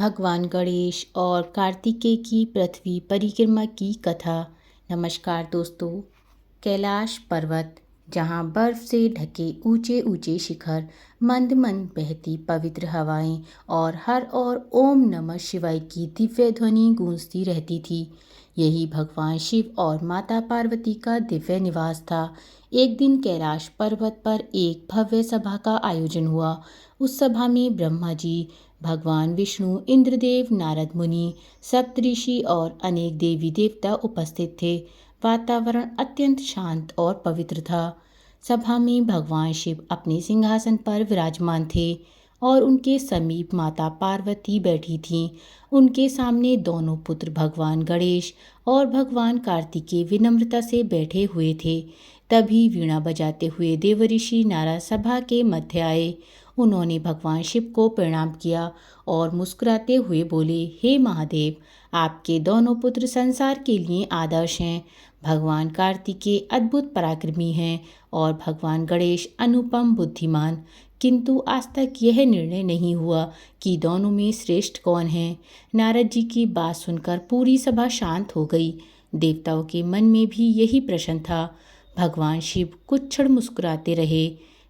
भगवान गणेश और कार्तिकेय की पृथ्वी परिक्रमा की कथा। नमस्कार दोस्तों। कैलाश पर्वत, जहाँ बर्फ से ढके ऊंचे ऊंचे शिखर, मंद मंद बहती पवित्र हवाएं और हर ओर ओम नमः शिवाय की दिव्य ध्वनि गूंजती रहती थी, यही भगवान शिव और माता पार्वती का दिव्य निवास था। एक दिन कैलाश पर्वत पर एक भव्य सभा का आयोजन हुआ। उस सभा में ब्रह्मा जी, भगवान विष्णु, इंद्रदेव, नारद मुनि, सप्तऋषि और अनेक देवी देवता उपस्थित थे। वातावरण अत्यंत शांत और पवित्र था। सभा में भगवान शिव अपने सिंहासन पर विराजमान थे और उनके समीप माता पार्वती बैठी थीं। उनके सामने दोनों पुत्र भगवान गणेश और भगवान कार्तिकेय विनम्रता से बैठे हुए थे। तभी वीणा बजाते हुए देवऋषि नारद सभा के मध्य आए। उन्होंने भगवान शिव को प्रणाम किया और मुस्कुराते हुए बोले, हे महादेव, आपके दोनों पुत्र संसार के लिए आदर्श हैं। भगवान कार्तिकेय अद्भुत पराक्रमी हैं और भगवान गणेश अनुपम बुद्धिमान। किंतु आज तक यह निर्णय नहीं हुआ कि दोनों में श्रेष्ठ कौन है। नारद जी की बात सुनकर पूरी सभा शांत हो गई। देवताओं के मन में भी यही प्रश्न था। भगवान शिव कुछ क्षण मुस्कुराते रहे,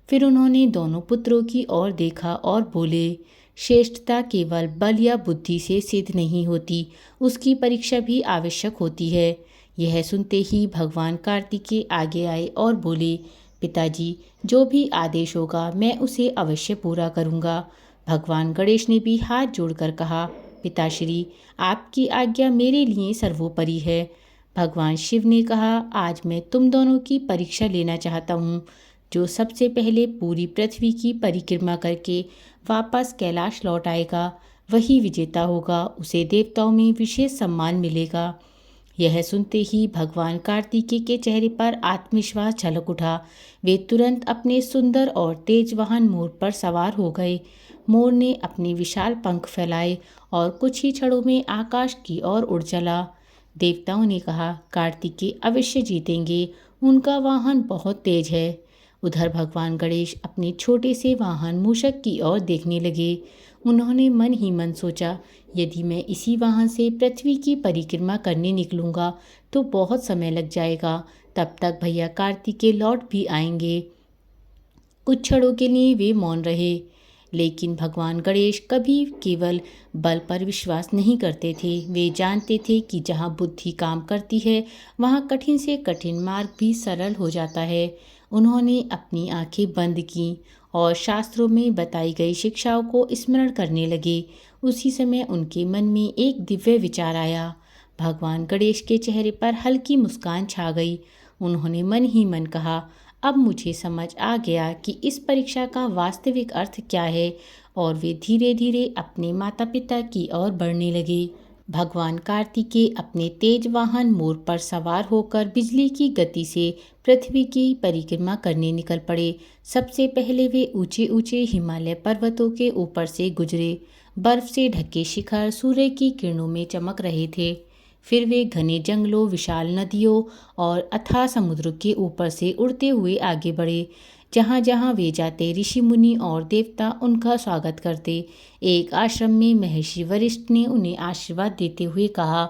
फिर उन्होंने दोनों पुत्रों की ओर देखा और बोले, श्रेष्ठता केवल बल या बुद्धि से सिद्ध नहीं होती, उसकी परीक्षा भी आवश्यक होती है। यह सुनते ही भगवान कार्तिकेय आगे आए और बोले, पिताजी, जो भी आदेश होगा मैं उसे अवश्य पूरा करूँगा। भगवान गणेश ने भी हाथ जोड़कर कहा, पिताश्री, आपकी आज्ञा मेरे लिए सर्वोपरि है। भगवान शिव ने कहा, आज मैं तुम दोनों की परीक्षा लेना चाहता हूँ। जो सबसे पहले पूरी पृथ्वी की परिक्रमा करके वापस कैलाश लौट आएगा, वही विजेता होगा। उसे देवताओं में विशेष सम्मान मिलेगा। यह सुनते ही भगवान कार्तिकेय के चेहरे पर आत्मविश्वास झलक उठा। वे तुरंत अपने सुंदर और तेज वाहन मोर पर सवार हो गए। मोर ने अपने विशाल पंख फैलाए और कुछ ही क्षणों में आकाश की ओर उड़ चला। देवताओं ने कहा, कार्तिकेय अवश्य जीतेंगे, उनका वाहन बहुत तेज है। उधर भगवान गणेश अपने छोटे से वाहन मूषक की ओर देखने लगे। उन्होंने मन ही मन सोचा, यदि मैं इसी वाहन से पृथ्वी की परिक्रमा करने निकलूंगा तो बहुत समय लग जाएगा। तब तक भैया कार्तिकेय लौट भी आएंगे। कुछ क्षणों के लिए वे मौन रहे, लेकिन भगवान गणेश कभी केवल बल पर विश्वास नहीं करते थे। वे जानते थे कि जहाँ बुद्धि काम करती है, वहाँ कठिन से कठिन मार्ग भी सरल हो जाता है। उन्होंने अपनी आंखें बंद की और शास्त्रों में बताई गई शिक्षाओं को स्मरण करने लगे। उसी समय उनके मन में एक दिव्य विचार आया। भगवान गणेश के चेहरे पर हल्की मुस्कान छा गई। उन्होंने मन ही मन कहा, अब मुझे समझ आ गया कि इस परीक्षा का वास्तविक अर्थ क्या है। और वे धीरे धीरे अपने माता पिता की ओर बढ़ने लगे। भगवान कार्तिकेय अपने तेज वाहन मोर पर सवार होकर बिजली की गति से पृथ्वी की परिक्रमा करने निकल पड़े। सबसे पहले वे ऊंचे ऊंचे हिमालय पर्वतों के ऊपर से गुजरे। बर्फ से ढके शिखर सूर्य की किरणों में चमक रहे थे। फिर वे घने जंगलों, विशाल नदियों और अथाह समुद्र के ऊपर से उड़ते हुए आगे बढ़े। जहाँ जहाँ वे जाते, ऋषि मुनि और देवता उनका स्वागत करते। एक आश्रम में महर्षि वशिष्ठ ने उन्हें आशीर्वाद देते हुए कहा,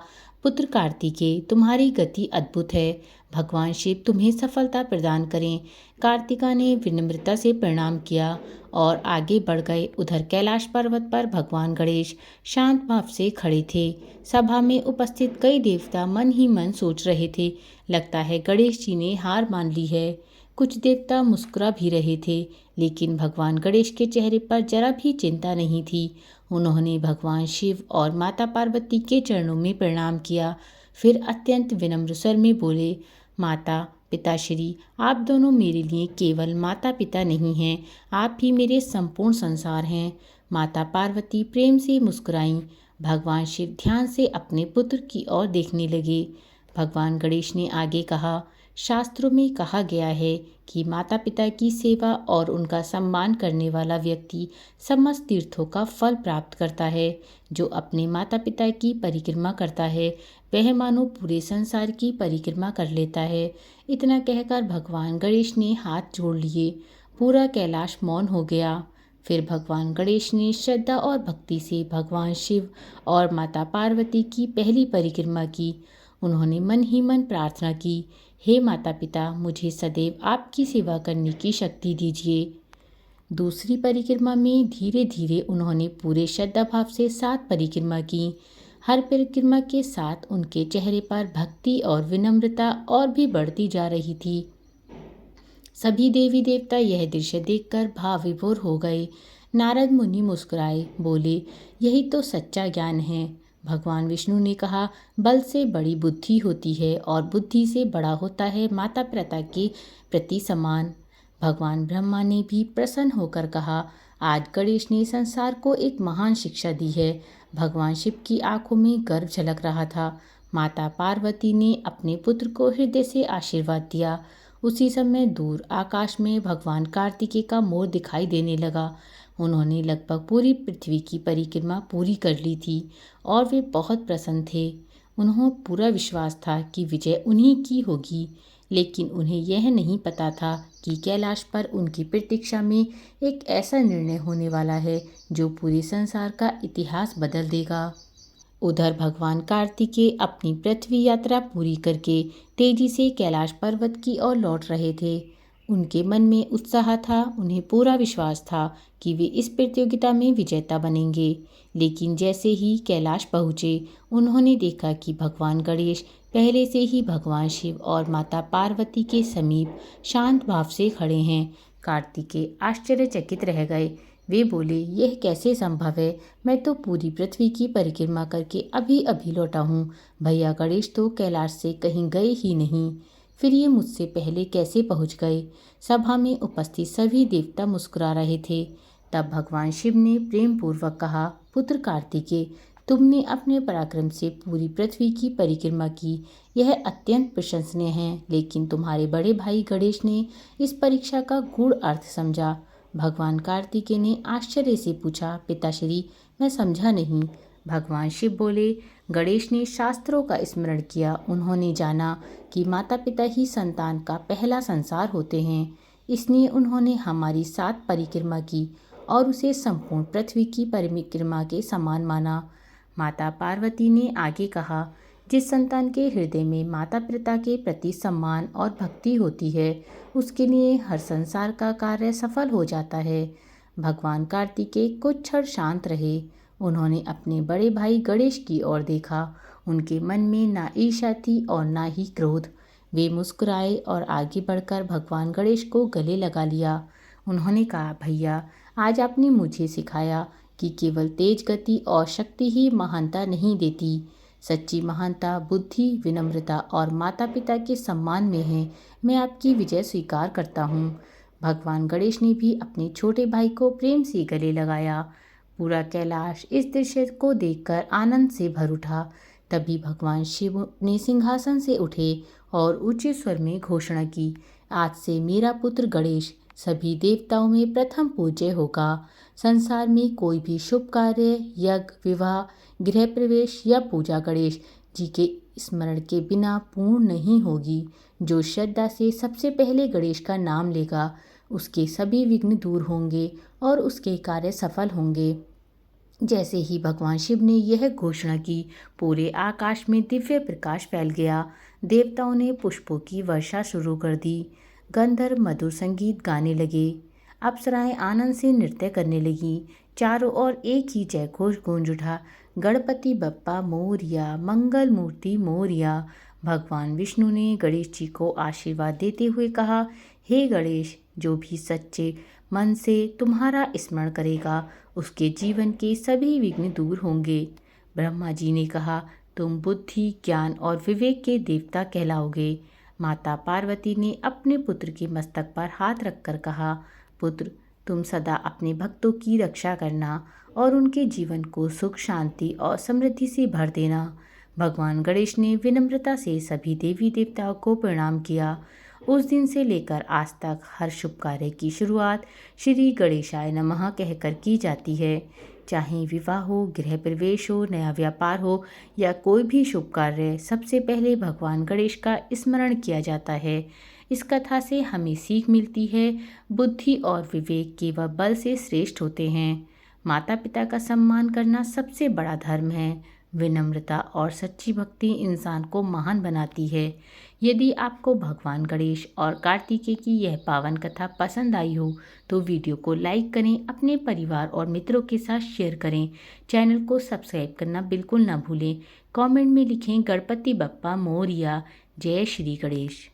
पुत्र कार्तिकेय, तुम्हारी गति अद्भुत है। भगवान शिव तुम्हें सफलता प्रदान करें। कार्तिका ने विनम्रता से प्रणाम किया और आगे बढ़ गए। उधर कैलाश पर्वत पर भगवान गणेश शांत भाव से खड़े थे। सभा में उपस्थित कई देवता मन ही मन सोच रहे थे, लगता है गणेश जी ने हार मान ली है। कुछ देवता मुस्कुरा भी रहे थे, लेकिन भगवान गणेश के चेहरे पर जरा भी चिंता नहीं थी। उन्होंने भगवान शिव और माता पार्वती के चरणों में प्रणाम किया। फिर अत्यंत विनम्र स्वर में बोले, माता पिताश्री, आप दोनों मेरे लिए केवल माता पिता नहीं हैं, आप ही मेरे संपूर्ण संसार हैं। माता पार्वती प्रेम से मुस्कुराईं। भगवान शिव ध्यान से अपने पुत्र की ओर देखने लगे। भगवान गणेश ने आगे कहा, शास्त्रों में कहा गया है कि माता पिता की सेवा और उनका सम्मान करने वाला व्यक्ति समस्त तीर्थों का फल प्राप्त करता है। जो अपने माता पिता की परिक्रमा करता है, वह मानो पूरे संसार की परिक्रमा कर लेता है। इतना कहकर भगवान गणेश ने हाथ जोड़ लिए। पूरा कैलाश मौन हो गया। फिर भगवान गणेश ने श्रद्धा और भक्ति से भगवान शिव और माता पार्वती की पहली परिक्रमा की। उन्होंने मन ही मन प्रार्थना की, हे माता पिता, मुझे सदैव आपकी सेवा करने की शक्ति दीजिए। दूसरी परिक्रमा में धीरे धीरे उन्होंने पूरे श्रद्धा भाव से 7 परिक्रमा की। हर परिक्रमा के साथ उनके चेहरे पर भक्ति और विनम्रता और भी बढ़ती जा रही थी। सभी देवी देवता यह दृश्य देखकर भाव विभोर हो गए। नारद मुनि मुस्कुराए, बोले, यही तो सच्चा ज्ञान है। भगवान विष्णु ने कहा, बल से बड़ी बुद्धि होती है और बुद्धि से बड़ा होता है माता पिता के प्रति सम्मान। भगवान ब्रह्मा ने भी प्रसन्न होकर कहा, आज गणेश ने संसार को एक महान शिक्षा दी है। भगवान शिव की आंखों में गर्व झलक रहा था। माता पार्वती ने अपने पुत्र को हृदय से आशीर्वाद दिया। उसी समय दूर आकाश में भगवान कार्तिकेय का मोर दिखाई देने लगा। उन्होंने लगभग पूरी पृथ्वी की परिक्रमा पूरी कर ली थी और वे बहुत प्रसन्न थे। उन्हें पूरा विश्वास था कि विजय उन्हीं की होगी, लेकिन उन्हें यह नहीं पता था कि कैलाश पर उनकी प्रतीक्षा में एक ऐसा निर्णय होने वाला है जो पूरे संसार का इतिहास बदल देगा। उधर भगवान कार्तिकेय अपनी पृथ्वी यात्रा पूरी करके तेजी से कैलाश पर्वत की ओर लौट रहे थे। उनके मन में उत्साह था। उन्हें पूरा विश्वास था कि वे इस प्रतियोगिता में विजेता बनेंगे। लेकिन जैसे ही कैलाश पहुँचे, उन्होंने देखा कि भगवान गणेश पहले से ही भगवान शिव और माता पार्वती के समीप शांत भाव से खड़े हैं। कार्तिकेय आश्चर्यचकित रह गए। वे बोले, यह कैसे संभव है? मैं तो पूरी पृथ्वी की परिक्रमा करके अभी अभी लौटा हूँ। भैया गणेश तो कैलाश से कहीं गए ही नहीं। फिर ये मुझसे पहले कैसे पहुँच गए? सभा में उपस्थित सभी देवता मुस्कुरा रहे थे। तब भगवान शिव ने प्रेम पूर्वक कहा, पुत्र कार्तिकेय, तुमने अपने पराक्रम से पूरी पृथ्वी की परिक्रमा की, यह अत्यंत प्रशंसनीय है। लेकिन तुम्हारे बड़े भाई गणेश ने इस परीक्षा का गूढ़ अर्थ समझा। भगवान कार्तिकेय ने आश्चर्य से पूछा, पिताश्री, मैं समझा नहीं। भगवान शिव बोले, गणेश ने शास्त्रों का स्मरण किया। उन्होंने जाना कि माता पिता ही संतान का पहला संसार होते हैं। इसलिए उन्होंने हमारी 7 परिक्रमा की और उसे संपूर्ण पृथ्वी की परिक्रमा के समान माना। माता पार्वती ने आगे कहा, जिस संतान के हृदय में माता पिता के प्रति सम्मान और भक्ति होती है, उसके लिए हर संसार का कार्य सफल हो जाता है। भगवान कार्तिकेय कुछ क्षण शांत रहे। उन्होंने अपने बड़े भाई गणेश की ओर देखा। उनके मन में ना ईर्ष्या थी और ना ही क्रोध। वे मुस्कुराए और आगे बढ़कर भगवान गणेश को गले लगा लिया। उन्होंने कहा, भैया, आज आपने मुझे सिखाया कि केवल तेज गति और शक्ति ही महानता नहीं देती। सच्ची महानता बुद्धि, विनम्रता और माता पिता के सम्मान में है। मैं आपकी विजय स्वीकार करता हूँ। भगवान गणेश ने भी अपने छोटे भाई को प्रेम से गले लगाया। पूरा कैलाश इस दृश्य को देखकर आनंद से भर उठा। तभी भगवान शिव ने सिंहासन से उठे और ऊंचे स्वर में घोषणा की, आज से मेरा पुत्र गणेश सभी देवताओं में प्रथम पूज्य होगा। संसार में कोई भी शुभ कार्य, यज्ञ, विवाह, गृह प्रवेश या पूजा गणेश जी के स्मरण के बिना पूर्ण नहीं होगी। जो श्रद्धा से सबसे पहले गणेश का नाम लेगा, उसके सभी विघ्न दूर होंगे और उसके कार्य सफल होंगे। जैसे ही भगवान शिव ने यह घोषणा की, पूरे आकाश में दिव्य प्रकाश फैल गया। देवताओं ने पुष्पों की वर्षा शुरू कर दी। गंधर्व मधुर संगीत गाने लगे। अप्सराएं आनंद से नृत्य करने लगीं। चारों ओर एक ही जयघोष गूंज उठा, गणपति बप्पा मोरया, मंगल मूर्ति मोरया। भगवान विष्णु ने गणेश जी को आशीर्वाद देते हुए कहा, हे गणेश, जो भी सच्चे मन से तुम्हारा स्मरण करेगा, उसके जीवन के सभी विघ्न दूर होंगे। ब्रह्मा जी ने कहा, तुम बुद्धि, ज्ञान और विवेक के देवता कहलाओगे। माता पार्वती ने अपने पुत्र के मस्तक पर हाथ रखकर कहा, पुत्र, तुम सदा अपने भक्तों की रक्षा करना और उनके जीवन को सुख, शांति और समृद्धि से भर देना। भगवान गणेश ने विनम्रता से सभी देवी देवताओं को प्रणाम किया। उस दिन से लेकर आज तक हर शुभ कार्य की शुरुआत श्री गणेशाय नमः कहकर की जाती है। चाहे विवाह हो, गृह प्रवेश हो, नया व्यापार हो या कोई भी शुभ कार्य, सबसे पहले भगवान गणेश का स्मरण किया जाता है। इस कथा से हमें सीख मिलती है, बुद्धि और विवेक केवल बल से श्रेष्ठ होते हैं। माता पिता का सम्मान करना सबसे बड़ा धर्म है। विनम्रता और सच्ची भक्ति इंसान को महान बनाती है। यदि आपको भगवान गणेश और कार्तिकेय की यह पावन कथा पसंद आई हो तो वीडियो को लाइक करें, अपने परिवार और मित्रों के साथ शेयर करें। चैनल को सब्सक्राइब करना बिल्कुल ना भूलें। कमेंट में लिखें गणपति बप्पा मोरया। जय श्री गणेश।